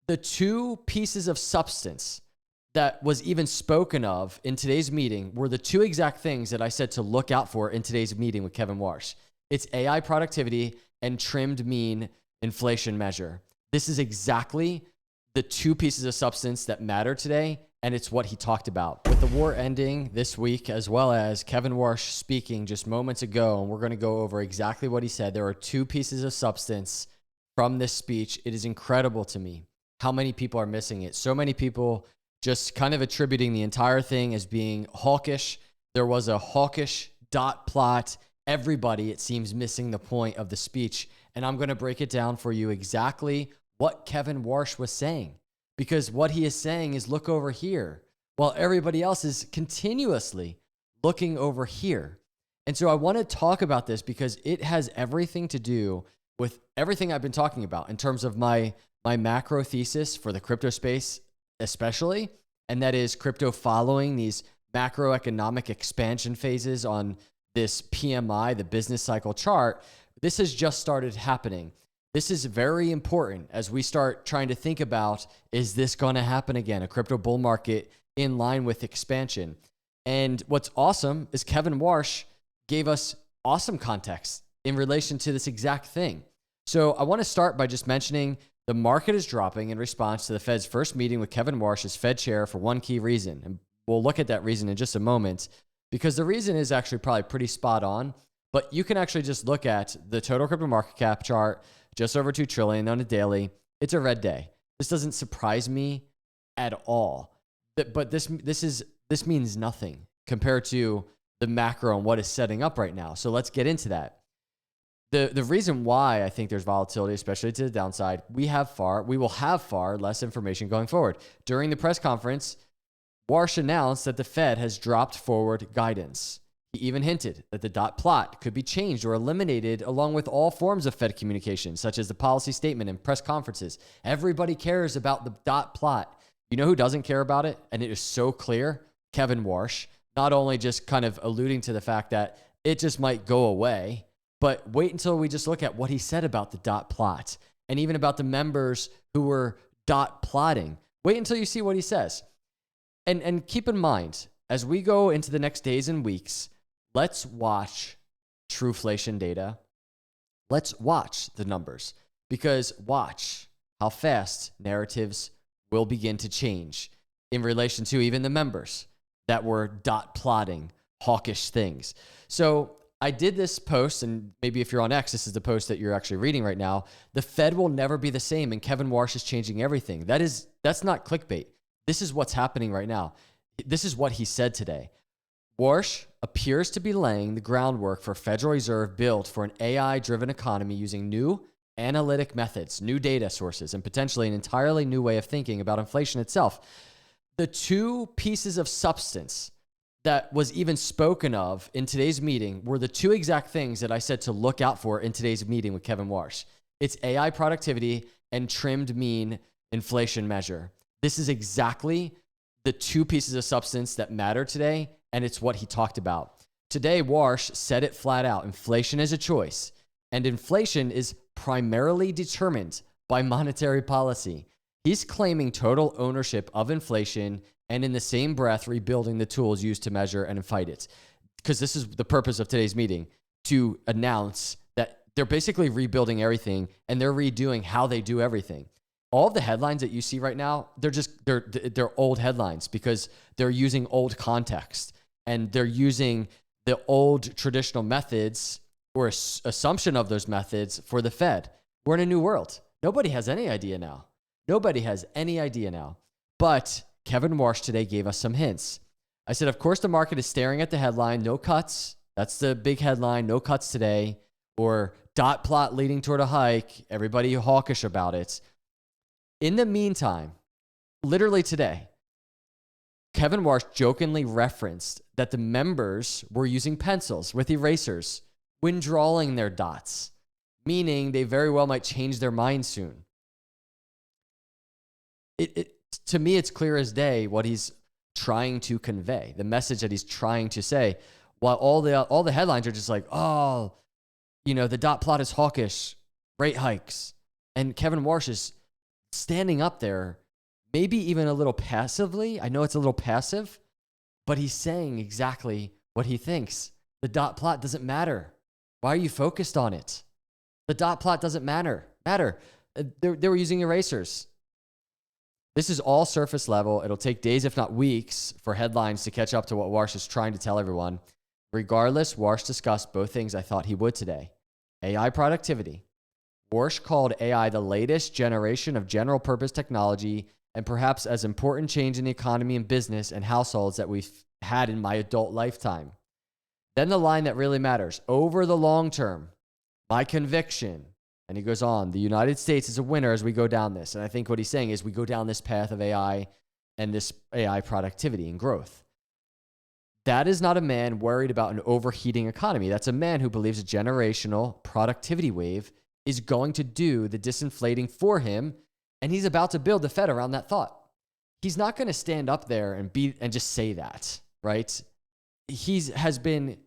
The two pieces of substance that was even spoken of in today's meeting were the two exact things that I said to look out for in today's meeting with Kevin Warsh. It's AI productivity and trimmed mean inflation measure. This is exactly the two pieces of substance that matter today, and it's what he talked about. With the war ending this week, as well as Kevin Warsh speaking just moments ago, and we're going to go over exactly what he said. There are two pieces of substance from this speech. It is incredible to me how many people are missing it. So many people just kind of attributing the entire thing as being hawkish. There was a hawkish dot plot. Everybody, it seems, missing the point of the speech. And I'm going to break it down for you exactly what Kevin Warsh was saying. Because what he is saying is look over here, while everybody else is continuously looking over here. And so I want to talk about this because it has everything to do with everything I've been talking about in terms of my macro thesis for the crypto space, especially, and that is crypto following these macroeconomic expansion phases on this PMI, the business cycle chart. This has just started happening. This is very important as we start trying to think about, is this going to happen again? A crypto bull market in line with expansion. And what's awesome is Kevin Warsh gave us awesome context in relation to this exact thing. So I want to start by just mentioning the market is dropping in response to the Fed's first meeting with Kevin Warsh as Fed chair for one key reason. And we'll look at that reason in just a moment, because the reason is actually probably pretty spot on. But you can actually just look at the total crypto market cap chart, just over 2 trillion on a daily. It's a red day. This doesn't surprise me at all. But this means nothing compared to the macro and what is setting up right now. So let's get into that. The reason why I think there's volatility, especially to the downside, we will have far less information going forward. During the press conference, Warsh announced that the Fed has dropped forward guidance. He even hinted that the dot plot could be changed or eliminated along with all forms of Fed communication, such as the policy statement and press conferences. Everybody cares about the dot plot. You know who doesn't care about it? And it is so clear? Kevin Warsh. Not only just kind of alluding to the fact that it just might go away, but wait until we just look at what he said about the dot plot and even about the members who were dot plotting. Wait until you see what he says. And keep in mind, as we go into the next days and weeks, let's watch Trueflation data. Let's watch the numbers, because watch how fast narratives will begin to change in relation to even the members that were dot plotting hawkish things. So I did this post, and maybe if you're on X, this is the post that you're actually reading right now. The Fed will never be the same, and Kevin Warsh is changing everything. That's not clickbait. This is what's happening right now. This is what he said today. Warsh appears to be laying the groundwork for Federal Reserve built for an AI-driven economy using new analytic methods, new data sources, and potentially an entirely new way of thinking about inflation itself. The two pieces of substance that was even spoken of in today's meeting were the two exact things that I said to look out for in today's meeting with Kevin Warsh. It's AI productivity and trimmed mean inflation measure. This is exactly the two pieces of substance that matter today, and it's what he talked about. Today, Warsh said it flat out. Inflation is a choice, and inflation is primarily determined by monetary policy. He's claiming total ownership of inflation and in the same breath rebuilding the tools used to measure and fight it. Because this is the purpose of today's meeting, to announce that they're basically rebuilding everything and they're redoing how they do everything. All the headlines that you see right now, they're old headlines because they're using old context and they're using the old traditional methods or assumption of those methods for the Fed. We're in a new world. Nobody has any idea now. But Kevin Warsh today gave us some hints. I said, of course, the market is staring at the headline, no cuts. That's the big headline, no cuts today, or dot plot leading toward a hike. Everybody hawkish about it. In the meantime, literally today, Kevin Warsh jokingly referenced that the members were using pencils with erasers when drawing their dots, meaning they very well might change their mind soon. To me, it's clear as day what he's trying to convey, the message that he's trying to say. While all the headlines are just like, oh, the dot plot is hawkish, rate hikes. And Kevin Warsh is standing up there, maybe even a little passively. I know it's a little passive, but he's saying exactly what he thinks. The dot plot doesn't matter. Why are you focused on it? The dot plot doesn't matter. They were using erasers. This is all surface level. It'll take days, if not weeks, for headlines to catch up to what Warsh is trying to tell everyone. Regardless, Warsh discussed both things I thought he would today. AI productivity. Warsh called AI the latest generation of general purpose technology and perhaps as important change in the economy and business and households that we've had in my adult lifetime. Then the line that really matters. Over the long term, my conviction, and he goes on, the United States is a winner as we go down this. And I think what he's saying is we go down this path of AI and this AI productivity and growth. That is not a man worried about an overheating economy. That's a man who believes a generational productivity wave is going to do the disinflating for him, and he's about to build the Fed around that thought. He's not going to stand up there and just say that, right? He has been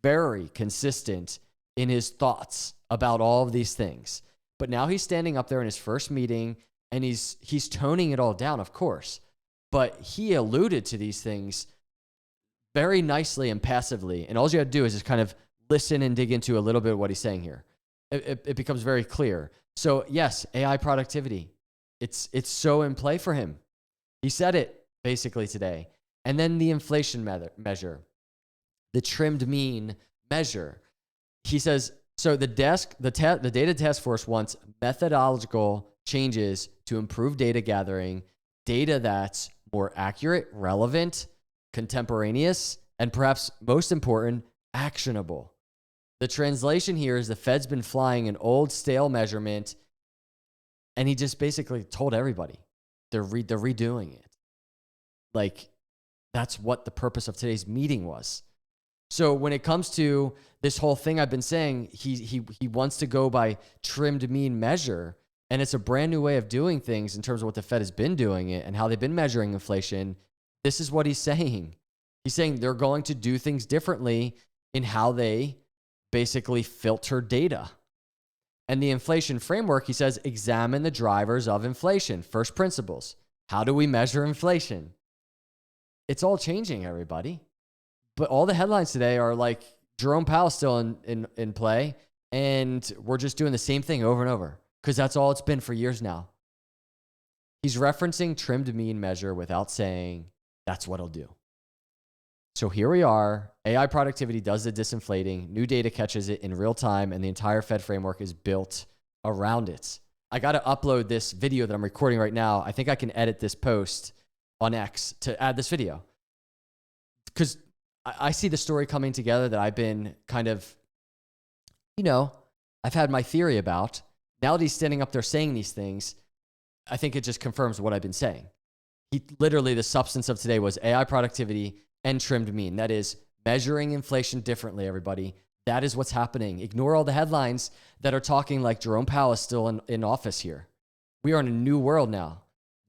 very consistent in his thoughts about all of these things. But now he's standing up there in his first meeting and he's toning it all down, of course. But he alluded to these things very nicely and passively. And all you got to do is just kind of listen and dig into a little bit of what he's saying here. It becomes very clear. So yes, AI productivity, it's so in play for him. He said it basically today. And then the inflation measure, the trimmed mean measure. He says, so the data task force wants methodological changes to improve data gathering, data that's more accurate, relevant, contemporaneous, and perhaps most important, actionable. The translation here is the Fed's been flying an old stale measurement, and he just basically told everybody they're redoing it. Like, that's what the purpose of today's meeting was. So when it comes to this whole thing I've been saying, he wants to go by trimmed mean measure, and it's a brand new way of doing things in terms of what the Fed has been doing it and how they've been measuring inflation. This is what he's saying. He's saying they're going to do things differently in how they basically filter data. And the inflation framework, he says, examine the drivers of inflation. First principles. How do we measure inflation? It's all changing, everybody. But all the headlines today are like Jerome Powell still in play, and we're just doing the same thing over and over because that's all it's been for years now. He's referencing trimmed mean measure without saying that's what it'll do. So here we are. AI productivity does the disinflating. New data catches it in real time, and the entire Fed framework is built around it. I got to upload this video that I'm recording right now. I think I can edit this post on X to add this video because I see the story coming together that I've been kind of, I've had my theory about. Now that he's standing up there saying these things, I think it just confirms what I've been saying. Literally, the substance of today was AI productivity and trimmed mean. That is measuring inflation differently, everybody. That is what's happening. Ignore all the headlines that are talking like Jerome Powell is still in office here. We are in a new world now.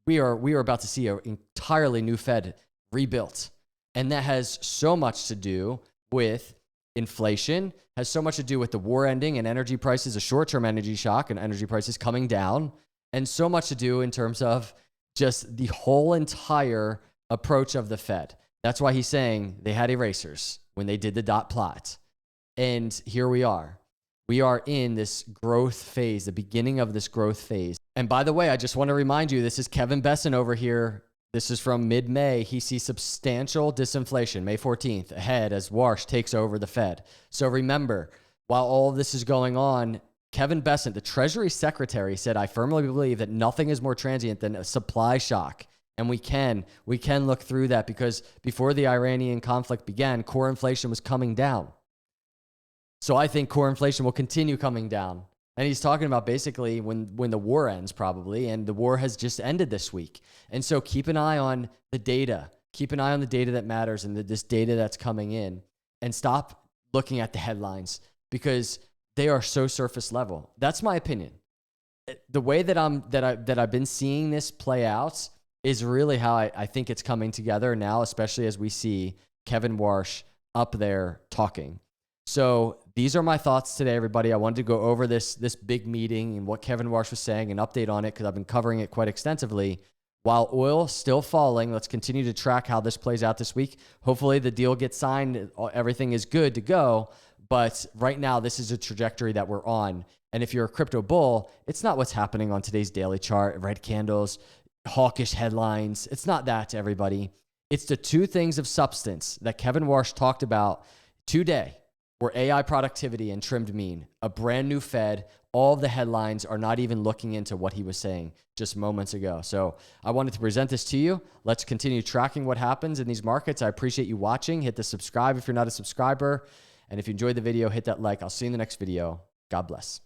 We are about to see an entirely new Fed rebuilt. And that has so much to do with inflation, has so much to do with the war ending and energy prices, a short-term energy shock and energy prices coming down, and so much to do in terms of just the whole entire approach of the Fed. That's why he's saying they had erasers when they did the dot plot. And here we are. We are in this growth phase, the beginning of this growth phase. And by the way, I just want to remind you, this is Kevin Besson over here. This is from mid-May. He sees substantial disinflation, May 14th, ahead as Warsh takes over the Fed. So remember, while all of this is going on, Kevin Besson, the Treasury Secretary, said, I firmly believe that nothing is more transient than a supply shock. And we can look through that because before the Iranian conflict began, core inflation was coming down. So I think core inflation will continue coming down. And he's talking about basically when the war ends probably, and the war has just ended this week. And so keep an eye on the data. Keep an eye on the data that matters and this data that's coming in, and stop looking at the headlines because they are so surface level. That's my opinion. The way that I've been seeing this play out is really how I think it's coming together now, especially as we see Kevin Warsh up there talking. So these are my thoughts today, everybody. I wanted to go over this big meeting and what Kevin Warsh was saying and update on it because I've been covering it quite extensively. While oil still falling, let's continue to track how this plays out this week. Hopefully the deal gets signed. Everything is good to go. But right now, this is a trajectory that we're on. And if you're a crypto bull, it's not what's happening on today's daily chart, red candles, hawkish headlines. It's not that, everybody. It's the two things of substance that Kevin Warsh talked about today were AI productivity and trimmed mean, a brand new Fed. All of the headlines are not even looking into what he was saying just moments ago. So I wanted to present this to you. Let's continue tracking what happens in these markets. I appreciate you watching. Hit the subscribe if you're not a subscriber. And if you enjoyed the video, hit that like. I'll see you in the next video. God bless.